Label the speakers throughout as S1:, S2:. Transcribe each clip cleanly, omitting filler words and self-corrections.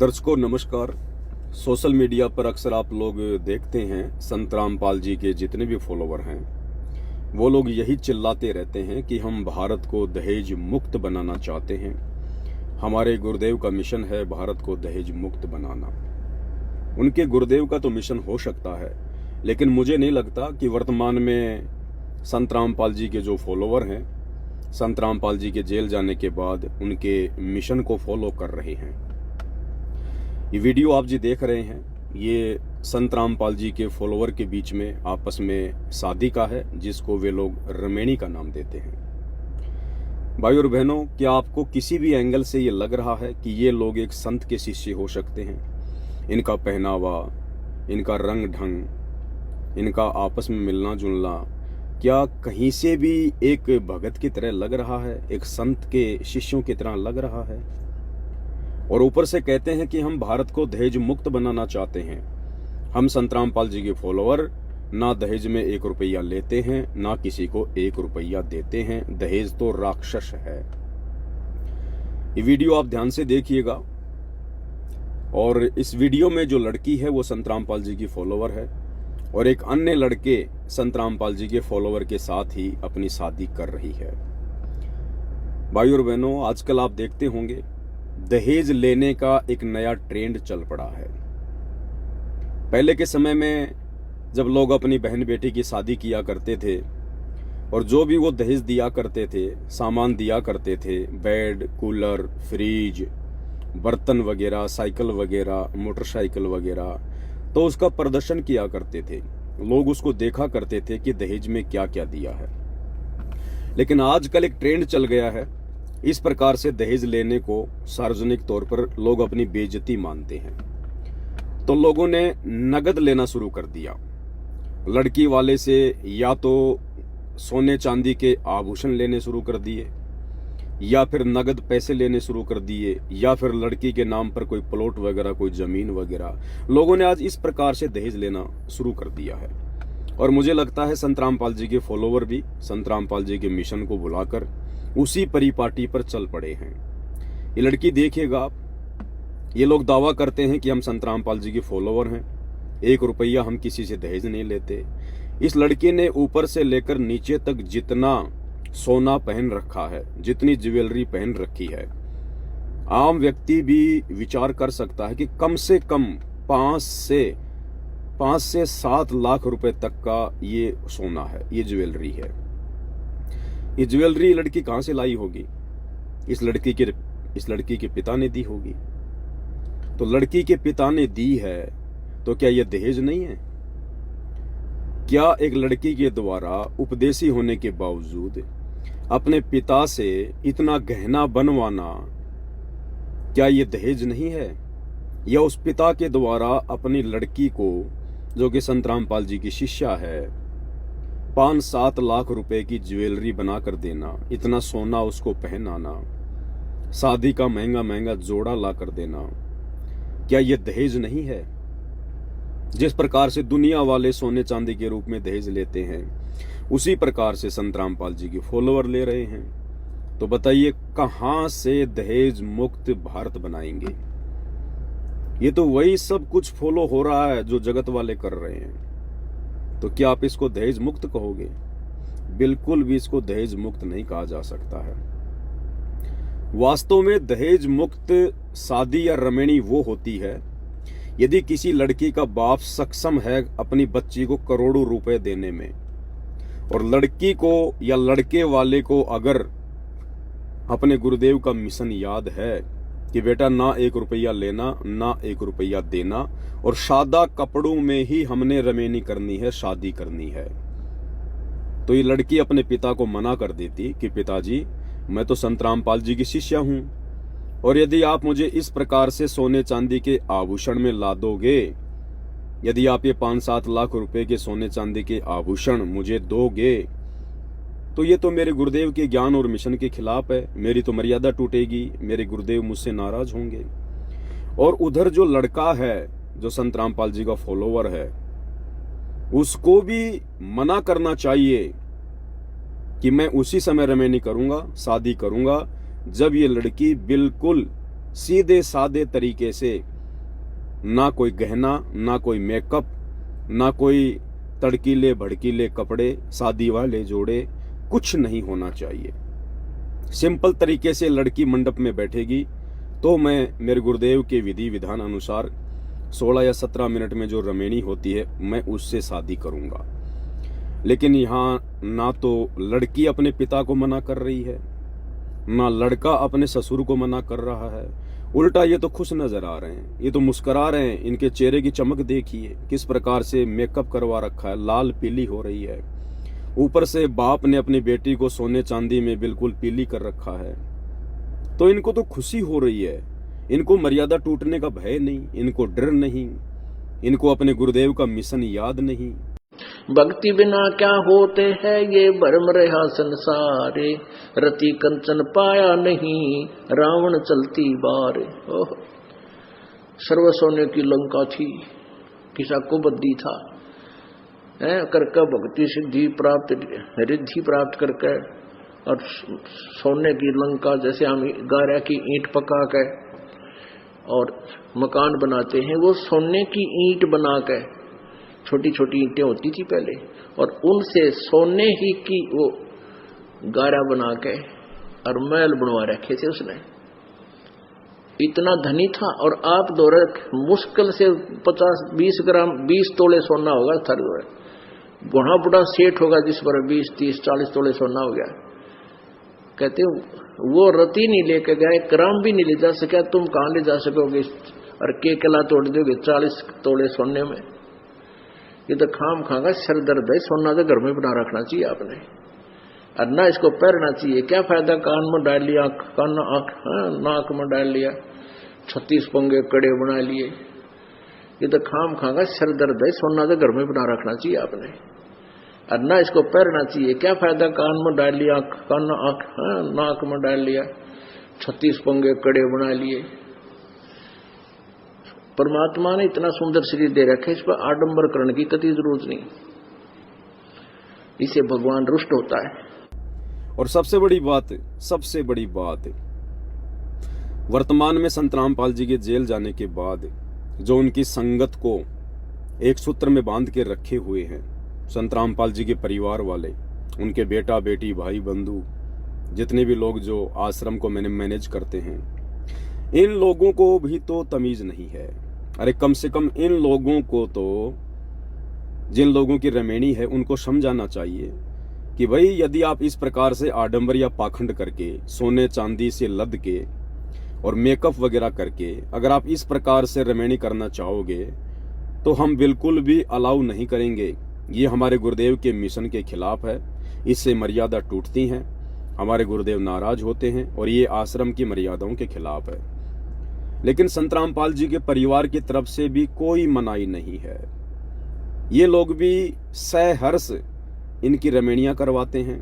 S1: दर्शकों नमस्कार। Social media पर अक्सर आप लोग देखते हैं संत रामपाल जी के जितने भी फॉलोवर हैं वो लोग यही चिल्लाते रहते हैं कि हम भारत को दहेज मुक्त बनाना चाहते हैं। हमारे गुरुदेव का मिशन है भारत को दहेज मुक्त बनाना। उनके गुरुदेव का तो मिशन हो सकता है, लेकिन मुझे नहीं लगता कि वर्तमान में संत रामपाल जी के जो फॉलोवर हैं संत रामपाल जी के जेल जाने के बाद उनके मिशन को फॉलो कर रहे हैं। ये वीडियो आप जी देख रहे हैं, ये संत रामपाल जी के फॉलोवर के बीच में आपस में शादी का है, जिसको वे लोग रमेणी का नाम देते हैं। भाई और बहनों, क्या आपको किसी भी एंगल से ये लग रहा है कि ये लोग एक संत के शिष्य हो सकते हैं? इनका पहनावा, इनका रंग ढंग, इनका आपस में मिलना जुलना क्या कहीं से भी एक भगत की तरह लग रहा है, एक संत के शिष्यों की तरह लग रहा है? और ऊपर से कहते हैं कि हम भारत को दहेज मुक्त बनाना चाहते हैं। हम संत रामपाल जी के फॉलोवर ना दहेज में 1 रुपया लेते हैं, ना किसी को 1 रुपया देते हैं। दहेज तो राक्षस है। ये वीडियो आप ध्यान से देखिएगा। और इस वीडियो में जो लड़की है वो संत रामपाल जी की फॉलोवर है और एक अन्य लड़के संत रामपाल जी के फॉलोवर के साथ ही अपनी शादी कर रही है। भाई और बहनों, आजकल आप देखते होंगे दहेज लेने का एक नया ट्रेंड चल पड़ा है। पहले के समय में जब लोग अपनी बहन बेटी की शादी किया करते थे और जो भी वो दहेज दिया करते थे, सामान दिया करते थे, बेड, कूलर, फ्रिज, बर्तन वगैरह, साइकिल वगैरह, मोटरसाइकिल वगैरह, तो उसका प्रदर्शन किया करते थे। लोग उसको देखा करते थे कि दहेज में क्या क्या दिया है। लेकिन आजकल एक ट्रेंड चल गया है, इस प्रकार से दहेज लेने को सार्वजनिक तौर पर लोग अपनी बेइज्जती मानते हैं। तो लोगों ने नगद लेना शुरू कर दिया। लड़की वाले से या तो सोने चांदी के आभूषण लेने शुरू कर दिए, या फिर नगद पैसे लेने शुरू कर दिए, या फिर लड़की के नाम पर कोई प्लॉट वगैरह, कोई जमीन वगैरह। लोगों ने आज इस प्रकार से दहेज लेना शुरू कर दिया है। और मुझे लगता है संत रामपाल जी के फॉलोवर भी संत रामपाल जी के मिशन को बुलाकर उसी परिपाटी पर चल पड़े हैं। ये लड़की देखिएगा आप, ये लोग दावा करते हैं कि हम संत रामपाल जी के फॉलोवर हैं, 1 रुपया हम किसी से दहेज नहीं लेते। इस लड़की ने ऊपर से लेकर नीचे तक जितना सोना पहन रखा है, जितनी ज्वेलरी पहन रखी है, आम व्यक्ति भी विचार कर सकता है कि कम से कम 5 से 7 लाख रुपए तक का ये सोना है, ये ज्वेलरी है। ये ज्वेलरी लड़की कहां से लाई होगी? इस लड़की के पिता ने दी होगी। तो लड़की के पिता ने दी है तो क्या यह दहेज नहीं है? क्या एक लड़की के द्वारा उपदेशी होने के बावजूद अपने पिता से इतना गहना बनवाना, क्या यह दहेज नहीं है? या उस पिता के द्वारा अपनी लड़की को, जो कि संत रामपाल जी की शिष्या है, 5-7 लाख रुपए की ज्वेलरी बनाकर देना, इतना सोना उसको पहनाना, शादी का महंगा महंगा जोड़ा ला कर देना, क्या यह दहेज नहीं है? जिस प्रकार से दुनिया वाले सोने चांदी के रूप में दहेज लेते हैं, उसी प्रकार से संत रामपाल जी के फॉलोवर ले रहे हैं। तो बताइए कहां से दहेज मुक्त भारत बनाएंगे? ये तो वही सब कुछ फॉलो हो रहा है जो जगत वाले कर रहे हैं। तो क्या आप इसको दहेज मुक्त कहोगे? बिल्कुल भी इसको दहेज मुक्त नहीं कहा जा सकता है। वास्तव में दहेज मुक्त शादी या रमेणी वो होती है यदि किसी लड़की का बाप सक्षम है अपनी बच्ची को करोड़ों रुपए देने में, और लड़की को या लड़के वाले को अगर अपने गुरुदेव का मिशन याद है कि बेटा ना 1 रुपया लेना, ना 1 रुपया देना, और सादा कपड़ों में ही हमने रमेनी करनी है, शादी करनी है, तो ये लड़की अपने पिता को मना कर देती कि पिताजी, मैं तो संत रामपाल जी की शिष्या हूं, और यदि आप मुझे इस प्रकार से सोने चांदी के आभूषण में ला दोगे, यदि आप ये 5-7 लाख रुपए के सोने चांदी के आभूषण मुझे दोगे, तो ये तो मेरे गुरुदेव के ज्ञान और मिशन के खिलाफ है। मेरी तो मर्यादा टूटेगी, मेरे गुरुदेव मुझसे नाराज होंगे। और उधर जो लड़का है, जो संत रामपाल जी का फॉलोवर है, उसको भी मना करना चाहिए कि मैं उसी समय रमेनी करूंगा, शादी करूंगा, जब ये लड़की बिल्कुल सीधे साधे तरीके से ना कोई गहना, ना कोई मेकअप, ना कोई तड़कीले भड़कीले कपड़े, शादी वाले जोड़े, कुछ नहीं होना चाहिए। सिंपल तरीके से लड़की मंडप में बैठेगी तो मैं मेरे गुरुदेव के विधि विधान अनुसार 16 या 17 मिनट में जो रमेणी होती है मैं उससे शादी करूंगा। लेकिन यहाँ ना तो लड़की अपने पिता को मना कर रही है, ना लड़का अपने ससुर को मना कर रहा है। उल्टा ये तो खुश नजर आ रहे हैं, ये तो मुस्कुरा रहे हैं। इनके चेहरे की चमक देखिए, किस प्रकार से मेकअप करवा रखा है, लाल पीली हो रही है। ऊपर से बाप ने अपनी बेटी को सोने चांदी में बिल्कुल पीली कर रखा है। तो इनको तो खुशी हो रही है, इनको मर्यादा टूटने का भय नहीं, इनको डर नहीं, इनको अपने गुरुदेव का मिशन याद नहीं।
S2: भक्ति बिना क्या होते हैं ये भरम रहा संसारे, रति कंचन पाया नहीं रावण चलती बारे। ओह, सर्व सोने की लंका थी, किसा को बद्दी था करके भक्ति सिद्धि प्राप्त रिद्धि प्राप्त करके, और सोने की लंका जैसे हम गारा की ईंट पका के और मकान बनाते हैं, वो सोने की ईंट बना के, छोटी छोटी ईंटें होती थी पहले, और उनसे सोने ही की वो गारा बना के और महल बनवा रखे थे उसने। इतना धनी था। और आप दौरे मुश्किल से 50-20 ग्राम 20 तोले सोना होगा थर, बुढ़ा बुढ़ा सेठ होगा जिस पर 20-30-40 तोले सोना हो गया। कहते वो रति नहीं लेके गए, ग्राम भी नहीं ले जा सका, तुम कहां ले जा सकोगे और के कला तोड़ दोगे 40 तोले सोने में। ये तो खाम खागा सर दर्द है। सोना तो घर में बना रखना चाहिए आपने, और ना इसको पहनना चाहिए। क्या फायदा कान में डाल लिया, कान नाक में डाल लिया, 36 पंगे कड़े बना लिए। ये तो खाम खागा सर दर्द है। सोना तो घर में बना रखना चाहिए आपने, और ना इसको पहनना चाहिए। क्या फायदा कान में डाल लिया, कान नाक में डाल लिया, 36 पंगे कड़े बना लिए। परमात्मा ने इतना सुंदर शरीर दे रखा है, इस पर आडंबर करने की कतई जरूरत नहीं, इसे भगवान रुष्ट होता है।
S1: और सबसे बड़ी बात वर्तमान में संत रामपाल जी के जेल जाने के बाद जो उनकी संगत को एक सूत्र में बांध के रखे हुए हैं संत रामपाल जी के परिवार वाले, उनके बेटा बेटी भाई बंधु, जितने भी लोग जो आश्रम को मैनेज करते हैं, इन लोगों को भी तो तमीज नहीं है। अरे कम से कम इन लोगों को तो, जिन लोगों की रमेणी है, उनको समझाना चाहिए कि भाई यदि आप इस प्रकार से आडंबर या पाखंड करके, सोने चांदी से लद के और मेकअप वगैरह करके अगर आप इस प्रकार से रमेणी करना चाहोगे तो हम बिल्कुल भी अलाउ नहीं करेंगे। ये हमारे गुरुदेव के मिशन के खिलाफ है, इससे मर्यादा टूटती हैं, हमारे गुरुदेव नाराज होते हैं और ये आश्रम की मर्यादाओं के खिलाफ है। लेकिन संत रामपाल जी के परिवार की तरफ से भी कोई मनाही नहीं है। ये लोग भी सहर्ष इनकी रमेणियां करवाते हैं,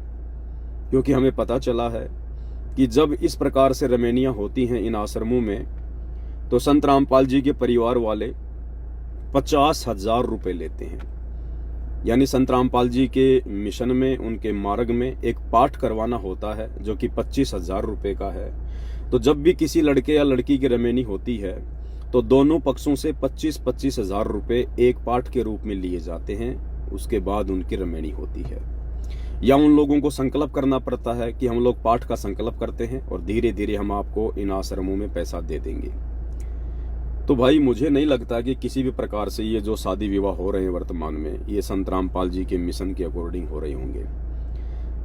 S1: क्योंकि हमें पता चला है कि जब इस प्रकार से रमेणियां होती हैं इन आश्रमों में तो संत रामपाल जी के परिवार वाले 50,000 रुपए लेते हैं। यानी संत रामपाल जी के मिशन में, उनके मार्ग में एक पाठ करवाना होता है जो कि 25,000 रुपए का है। तो जब भी किसी लड़के या लड़की की रमेणी होती है तो दोनों पक्षों से 25,000 रुपए एक पाठ के रूप में लिए जाते हैं। उसके बाद उनकी रमेणी होती है, या उन लोगों को संकल्प करना पड़ता है कि हम लोग पाठ का संकल्प करते हैं और धीरे धीरे हम आपको इन आश्रमों में पैसा दे देंगे। तो भाई मुझे नहीं लगता कि किसी भी प्रकार से ये जो शादी विवाह हो रहे हैं वर्तमान में, ये संत रामपाल जी के मिशन के अकॉर्डिंग हो रहे होंगे।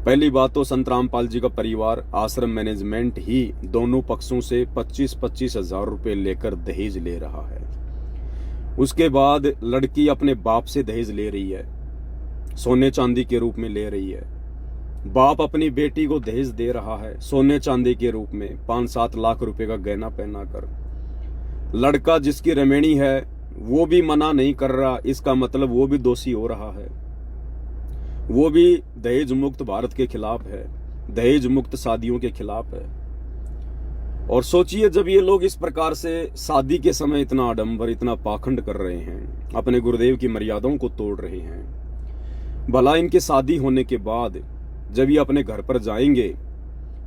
S1: पहली बात तो संत रामपाल जी का परिवार, आश्रम मैनेजमेंट ही दोनों पक्षों से 25,000 रुपए लेकर दहेज ले रहा है। उसके बाद लड़की अपने बाप से दहेज ले रही है, सोने चांदी के रूप में ले रही है। बाप अपनी बेटी को दहेज दे रहा है सोने चांदी के रूप में, 5-7 लाख रुपए का गहना पहना कर। लड़का जिसकी रमेणी है वो भी मना नहीं कर रहा, इसका मतलब वो भी दोषी हो रहा है। वो भी दहेज मुक्त भारत के खिलाफ है, दहेज मुक्त शादियों के खिलाफ है। और सोचिए जब ये लोग इस प्रकार से शादी के समय इतना आडंबर, इतना पाखंड कर रहे हैं, अपने गुरुदेव की मर्यादाओं को तोड़ रहे हैं, भला इनकी शादी होने के बाद जब ये अपने घर पर जाएंगे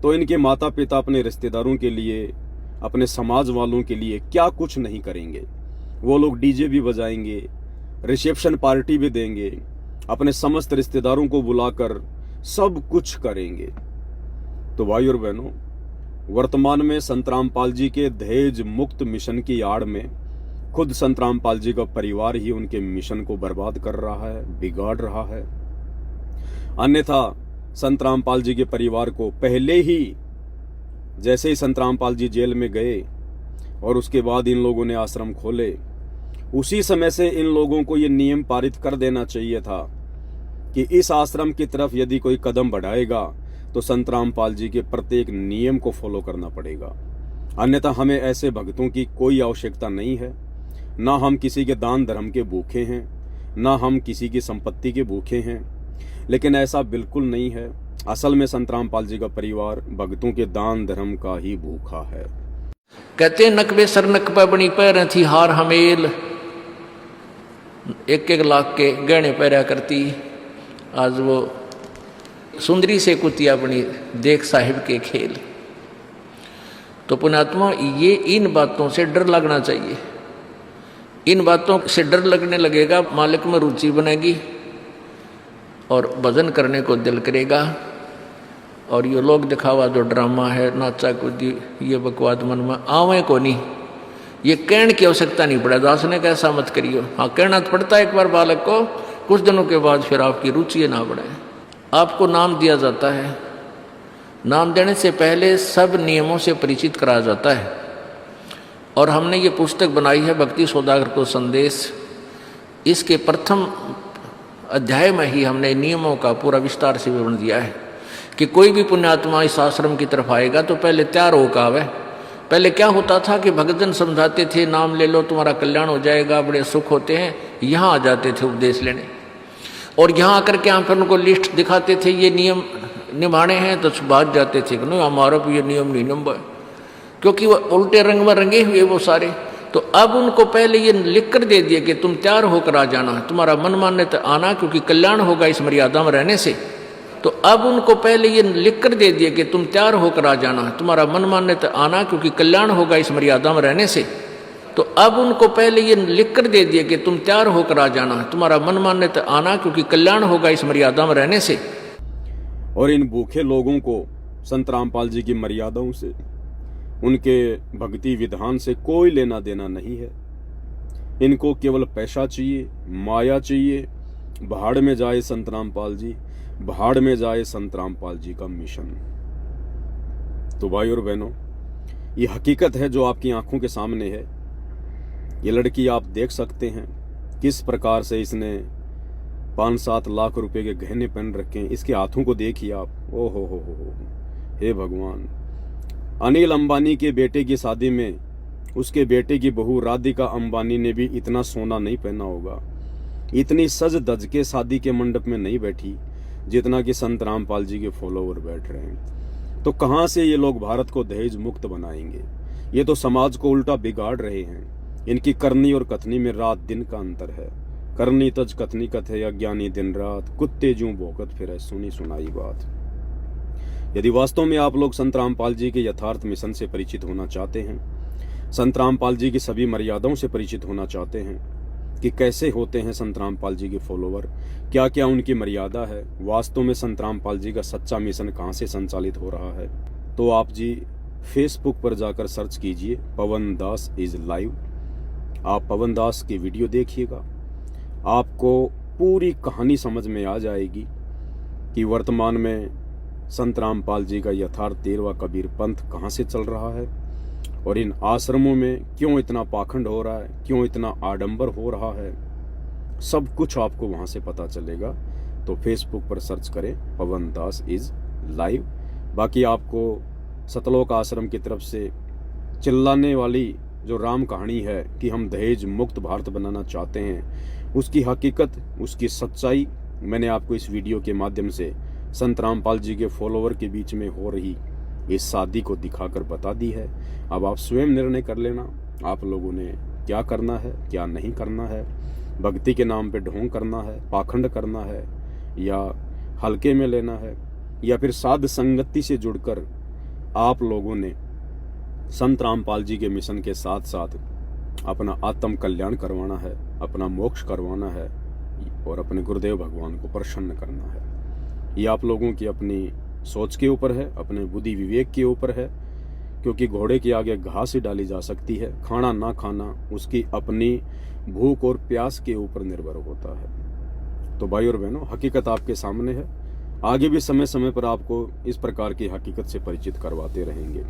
S1: तो इनके माता पिता अपने रिश्तेदारों के लिए, अपने समाज वालों के लिए क्या कुछ नहीं करेंगे। वो लोग डीजे भी बजाएंगे, रिसेप्शन पार्टी भी देंगे, अपने समस्त रिश्तेदारों को बुलाकर सब कुछ करेंगे। तो भाई और बहनों, वर्तमान में संत रामपाल जी के दहेज मुक्त मिशन की आड़ में खुद संत रामपाल जी का परिवार ही उनके मिशन को बर्बाद कर रहा है, बिगाड़ रहा है। अन्यथा संत रामपाल जी के परिवार को पहले ही, जैसे ही संत रामपाल जी जेल में गए और उसके बाद इन लोगों ने आश्रम खोले, उसी समय से इन लोगों को ये नियम पारित कर देना चाहिए था कि इस आश्रम की तरफ यदि कोई कदम बढ़ाएगा तो संत रामपाल जी के प्रत्येक नियम को फॉलो करना पड़ेगा। अन्यथा हमें ऐसे भक्तों की कोई आवश्यकता नहीं है। ना हम किसी के दान धर्म के भूखे हैं, ना हम किसी की संपत्ति के भूखे हैं, लेकिन ऐसा बिल्कुल नहीं है। असल में संत रामपाल जी का परिवार भक्तों के दान धर्म का ही भूखा है।
S2: कहते नकबे सर नकबा बनी पैर थी हार हमेल, 1-1 लाख के गहने पहरा करती, आज वो सुंदरी से कुतिया बनी देख साहिब के खेल। तो पुण्यात्मा, ये इन बातों से डर लगना चाहिए। इन बातों से डर लगने लगेगा, मालिक में रुचि बनेगी और भजन करने को दिल करेगा। और ये लोग दिखावा जो ड्रामा है, नाचा कूदी, ये बकवाद मन में आवे को नहीं। ये कहने की आवश्यकता नहीं पड़ा, दास ने कैसा मत करियो। हाँ, कहना तो पड़ता है एक बार बालक को, कुछ दिनों के बाद फिर आपकी रुचि ना बढ़े। आपको नाम दिया जाता है, नाम देने से पहले सब नियमों से परिचित कराया जाता है। और हमने ये पुस्तक बनाई है भक्ति सौदागर को संदेश। इसके प्रथम अध्याय में ही हमने नियमों का पूरा विस्तार से विवरण दिया है कि कोई भी पुण्यात्मा इस आश्रम की तरफ आएगा तो पहले तैयार होकर आवे। पहले क्या होता था कि भक्तजन समझाते थे, नाम ले लो तुम्हारा कल्याण हो जाएगा, बड़े सुख होते हैं। यहाँ आ जाते थे उपदेश लेने, और यहाँ आकर के हम फिर उनको लिस्ट दिखाते थे, ये नियम निभाने हैं, तो बात जाते थे कि नहीं हमारा भी ये नियम नहीं निभा, क्योंकि वो उल्टे रंग में रंगे हुए वो सारे। तो अब उनको पहले ये लिख कर दे दिया कि तुम तैयार होकर आ जाना, तुम्हारा मन मान्य तो आना, क्योंकि कल्याण होगा इस मर्यादा में रहने से। तो अब उनको पहले ये लिख कर दे दिया कि तुम तैयार होकर आ जाना, तुम्हारा मन मान्य तो आना, क्योंकि कल्याण होगा इस मर्यादा में रहने से। तो अब उनको पहले ये लिख कर दे दिया कि तुम तैयार होकर आ जाना, तुम्हारा मन मान्य तो आना, क्योंकि कल्याण होगा इस मर्यादा में रहने से।
S1: और इन भूखे लोगों को संत रामपाल जी की मर्यादाओं से, उनके भक्ति विधान से कोई लेना देना नहीं है। इनको केवल पैसा चाहिए, माया चाहिए। भाड़ में जाए संत रामपाल जी, भाड़ में जाए संत रामपाल जी का मिशन। तो भाई और बहनों, ये हकीकत है जो आपकी आंखों के सामने है। ये लड़की आप देख सकते हैं किस प्रकार से इसने 5-7 लाख रुपए के गहने पहन रखे हैं। इसके हाथों को देखिए आप। ओ हो, हे भगवान। अनिल अंबानी के बेटे की शादी में उसके बेटे की बहू राधिका अंबानी ने भी इतना सोना नहीं पहना होगा, इतनी सज धज के शादी के मंडप में नहीं बैठी जितना कि संत रामपाल जी के फॉलोवर बैठ रहे हैं। तो कहां से ये लोग भारत को दहेज मुक्त बनाएंगे? ये तो समाज को उल्टा बिगाड़ रहे हैं। इनकी करनी और कथनी में रात दिन का अंतर है। करनी तज कथनी कथे, अज्ञानी दिन रात, कुत्ते जूं भौंकत फिरे, सुनी सुनाई बात। यदि वास्तव में आप लोग संत रामपाल जी के यथार्थ मिशन से परिचित होना चाहते हैं, संत रामपाल जी की सभी मर्यादाओं से परिचित होना चाहते हैं कि कैसे होते हैं संत रामपाल जी के फॉलोवर, क्या क्या उनकी मर्यादा है, वास्तव में संत रामपाल जी का सच्चा मिशन कहाँ से संचालित हो रहा है, तो आप जी फेसबुक पर जाकर सर्च कीजिए पवन दास इज लाइव। आप पवन दास की वीडियो देखिएगा, आपको पूरी कहानी समझ में आ जाएगी कि वर्तमान में संत रामपाल जी का यथार्थ 13वां कबीर पंथ कहाँ से चल रहा है और इन आश्रमों में क्यों इतना पाखंड हो रहा है, क्यों इतना आडंबर हो रहा है। सब कुछ आपको वहां से पता चलेगा। तो फेसबुक पर सर्च करें पवन दास इज लाइव। बाकी आपको सतलोक आश्रम की तरफ से चिल्लाने वाली जो राम कहानी है कि हम दहेज मुक्त भारत बनाना चाहते हैं, उसकी हकीकत, उसकी सच्चाई मैंने आपको इस वीडियो के माध्यम से संत रामपाल जी के फॉलोवर के बीच में हो रही इस शादी को दिखाकर बता दी है। अब आप स्वयं निर्णय कर लेना आप लोगों ने क्या करना है, क्या नहीं करना है। भक्ति के नाम पे ढोंग करना है, पाखंड करना है, या हल्के में लेना है, या फिर साध संगति से जुड़कर आप लोगों ने संत रामपाल जी के मिशन के साथ साथ अपना आत्म कल्याण करवाना है, अपना मोक्ष करवाना है और अपने गुरुदेव भगवान को प्रसन्न करना है। ये आप लोगों की अपनी सोच के ऊपर है, अपने बुद्धि विवेक के ऊपर है, क्योंकि घोड़े के आगे घास ही डाली जा सकती है। खाना ना खाना उसकी अपनी भूख और प्यास के ऊपर निर्भर होता है। तो भाई और बहनों, हकीकत आपके सामने है। आगे भी समय समय पर आपको इस प्रकार की हकीकत से परिचित करवाते रहेंगे।